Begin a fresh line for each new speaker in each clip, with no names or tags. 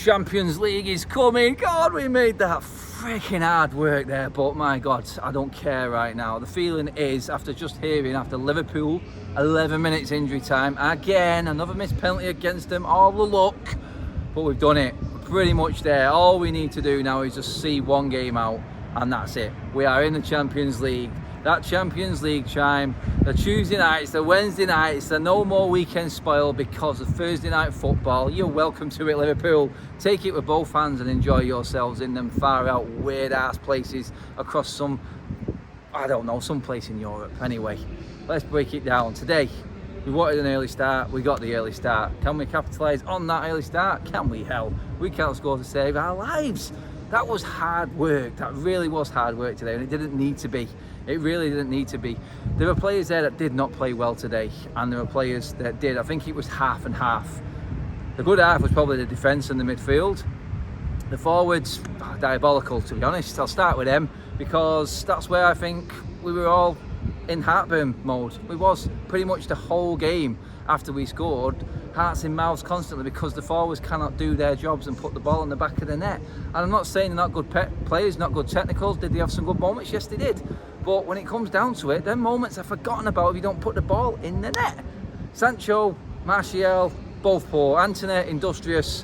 Champions League is coming. God, we made that freaking hard work there, but my God, I don't care right now. The feeling is, after Liverpool, 11 minutes injury time, again, another missed penalty against them, all the luck, but we've done it. We're pretty much there. All we need to do now is just see one game out, and that's it. We are in the Champions League. That Champions League chime, the Tuesday nights, the Wednesday nights, the no more weekend spoil because of Thursday night football. You're welcome to it, Liverpool. Take it with both hands and enjoy yourselves in them far out weird ass places across some place in Europe. Anyway, let's break it down. Today, we wanted an early start, we got the early start. Can we capitalise on that early start? Can we? Hell, we can't score to save our lives. That was hard work. That really was hard work today, and it didn't need to be. It really didn't need to be. There were players there that did not play well today, and there were players that did. I think it was half and half. The good half was probably the defence and the midfield. The forwards, diabolical, to be honest. I'll start with them because that's where I think we were all in heartburn mode. We was pretty much the whole game after we scored, hearts in mouths constantly because the forwards cannot do their jobs and put the ball in the back of the net. And I'm not saying they're not good players, not good technicals. Did they have some good moments? Yes, they did. But when it comes down to it, them moments are forgotten about if you don't put the ball in the net. Sancho, Martial, both poor. Antony, industrious,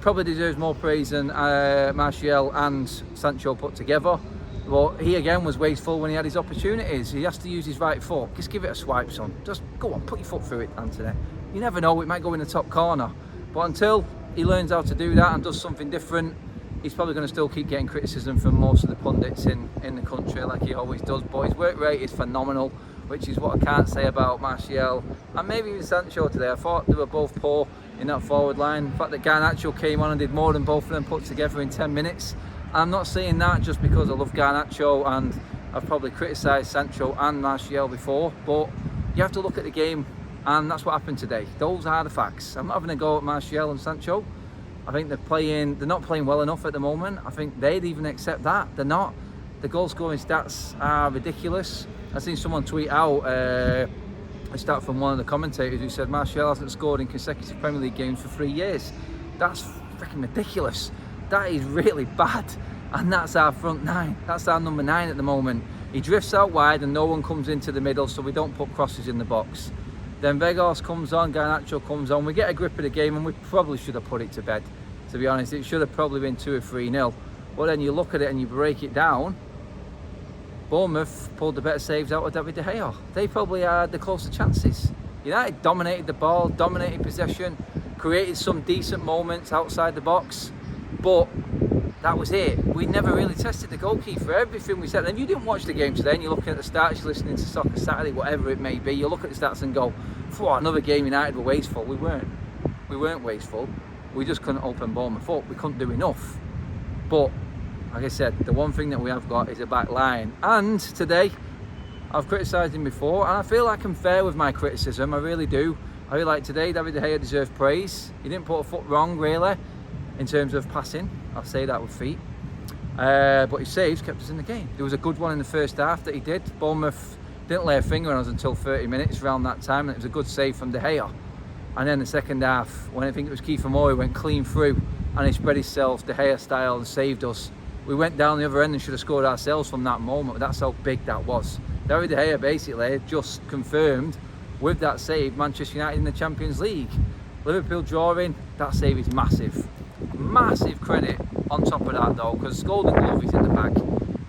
probably deserves more praise than Martial and Sancho put together. But he again was wasteful when he had his opportunities. He has to use his right foot. Just give it a swipe, son. Just go on, put your foot through it, Antony. You never know, it might go in the top corner. But until he learns how to do that and does something different, he's probably going to still keep getting criticism from most of the pundits in the country, like he always does. But his work rate is phenomenal, which is what I can't say about Martial and maybe even Sancho today. I thought they were both poor in that forward line. The fact that Garnacho came on and did more than both of them put together in 10 minutes. I'm not saying that just because I love Garnacho and I've probably criticised Sancho and Martial before, but you have to look at the game, and that's what happened today. Those are the facts. I'm not having a go at Martial and Sancho. I think they're not playing well enough at the moment. I think they'd even accept that. They're not. The goal scoring stats are ridiculous. I've seen someone tweet out a stat from one of the commentators who said Martial hasn't scored in consecutive Premier League games for 3 years. That's freaking ridiculous. That is really bad. And that's our front nine. That's our number 9 at the moment. He drifts out wide and no one comes into the middle, so we don't put crosses in the box. Then Vegas comes on, Garnacho comes on. We get a grip of the game, and we probably should have put it to bed. To be honest, it should have probably been 2 or 3-0. But then you look at it and you break it down. Bournemouth pulled the better saves out of David De Gea. They probably had the closer chances. United dominated the ball, dominated possession, created some decent moments outside the box. But that was it. We never really tested the goalkeeper. Everything we said. And if you didn't watch the game today and you're looking at the stats, you're listening to Soccer Saturday, whatever it may be, you look at the stats and go, another game United were wasteful. We weren't. We weren't wasteful. We just couldn't open Bournemouth up. We couldn't do enough. But, like I said, the one thing that we have got is a back line. And today, I've criticised him before, and I feel like I'm fair with my criticism. I really do. I feel like today, David De Gea deserved praise. He didn't put a foot wrong, really, in terms of passing. I'll say that with feet. But his saves kept us in the game. There was a good one in the first half that he did. Bournemouth didn't lay a finger on us until 30 minutes around that time, and it was a good save from De Gea. And then the second half, when I think it was Kiefer Moore, went clean through and he spread himself De Gea style and saved us. We went down the other end and should have scored ourselves from that moment. That's how big that was. David De Gea basically just confirmed with that save Manchester United in the Champions League. Liverpool drawing, that save is massive. Massive credit on top of that though, because Golden Glove is in the bag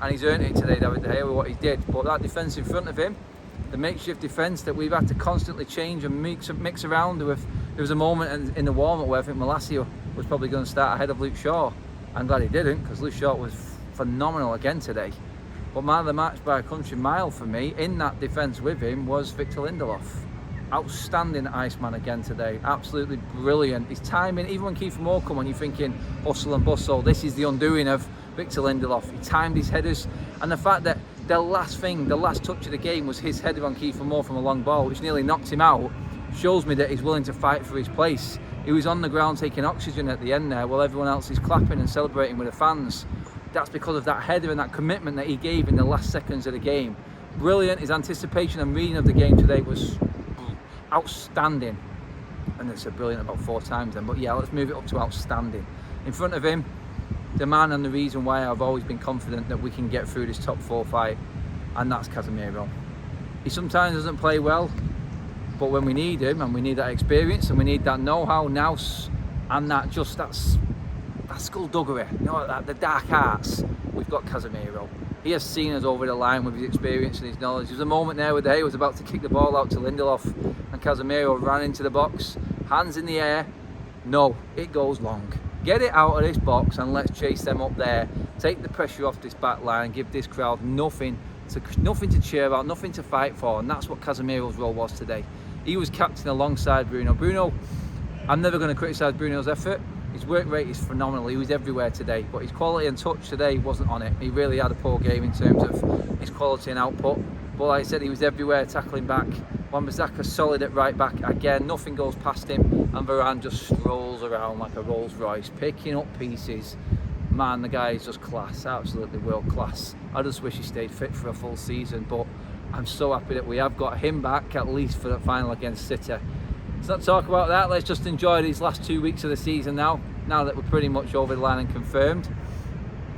and he's earned it today, David De Gea, with what he did. But that defence in front of him, the makeshift defence that we've had to constantly change and mix around. There was a moment in the warm-up where I think Malacia was probably going to start ahead of Luke Shaw. I'm glad he didn't, because Luke Shaw was phenomenal again today. But man of the match by a country mile for me in that defence with him was Victor Lindelof. Outstanding Iceman again today, absolutely brilliant. His timing, even when Kiefer Moore come on, you're thinking hustle and bustle, this is the undoing of Victor Lindelof. He timed his headers, and the fact that the last touch of the game was his header on Kiefer Moore from a long ball, which nearly knocked him out, shows me that he's willing to fight for his place. He was on the ground taking oxygen at the end there while everyone else is clapping and celebrating with the fans. That's because of that header and that commitment that he gave in the last seconds of the game. Brilliant. His anticipation and reading of the game today was outstanding. And it's a brilliant about 4 times then, but yeah, let's move it up to outstanding. In front of him, the man and the reason why I've always been confident that we can get through this top 4 fight, and that's Casemiro. He sometimes doesn't play well, but when we need him and we need that experience and we need that know-how, nous, and that skullduggery, the dark arts, we've got Casemiro. He has seen us over the line with his experience and his knowledge. There was a moment there where De Gea was about to kick the ball out to Lindelof and Casemiro ran into the box, hands in the air. No, it goes long. Get it out of this box and let's chase them up there. Take the pressure off this back line and give this crowd nothing to cheer about, nothing to fight for, and that's what Casemiro's role was today. He was captain alongside Bruno. I'm never going to criticise Bruno's effort. His work rate is phenomenal. He was everywhere today, but his quality and touch today wasn't on it. He really had a poor game in terms of his quality and output. But like I said, he was everywhere tackling back. Wan-Bissaka solid at right back again. Nothing goes past him, and Varane just strolls around like a Rolls Royce, picking up pieces. Man, the guy is just class, absolutely world class. I just wish he stayed fit for a full season, but I'm so happy that we have got him back at least for the final against City. Let's not talk about that. Let's just enjoy these last 2 weeks of the season now that we're pretty much over the line and confirmed.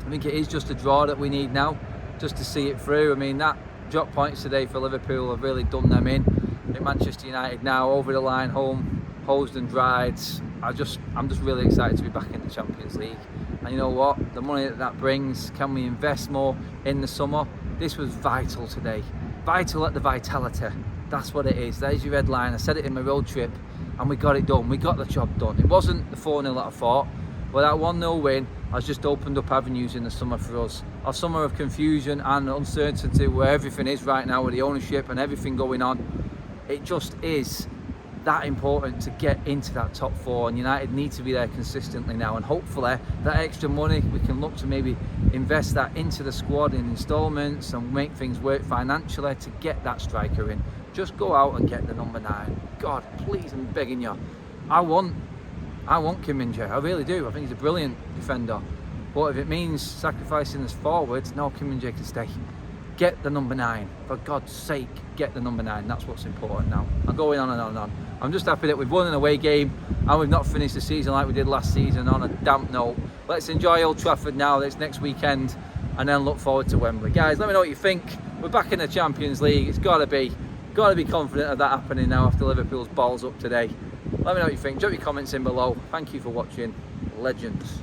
I think it is just a draw that we need now, just to see it through. I mean, that drop points today for Liverpool have really done them in. I think Manchester United now over the line, home, hosed and dried. I'm just really excited to be back in the Champions League. And you know what? The money that brings, can we invest more in the summer? This was vital today. Vital at the vitality. That's what it is. There's your red line. I said it in my road trip, and we got it done. We got the job done. It wasn't the 4-0 that I thought, but that 1-0 win has just opened up avenues in the summer for us. Our summer of confusion and uncertainty, where everything is right now with the ownership and everything going on, it just is that important to get into that top 4, and United need to be there consistently now, and hopefully that extra money we can look to maybe invest that into the squad in instalments and make things work financially to get that striker in. Just go out and get the number 9. God, please, I'm begging you. I want Kim Min-jae, I really do. I think he's a brilliant defender, but if it means sacrificing us forwards, no, Kim Min-jae can stay. Get the number 9, for God's sake, get the number 9. That's what's important now. I'm going on and on and on. I'm just happy that we've won an away game and we've not finished the season like we did last season on a damp note. Let's enjoy Old Trafford now, this next weekend, and then look forward to Wembley. Guys, let me know what you think. We're back in the Champions League. It's got to be confident of that happening now after Liverpool's balls up today. Let me know what you think. Drop your comments in below. Thank you for watching. Legends.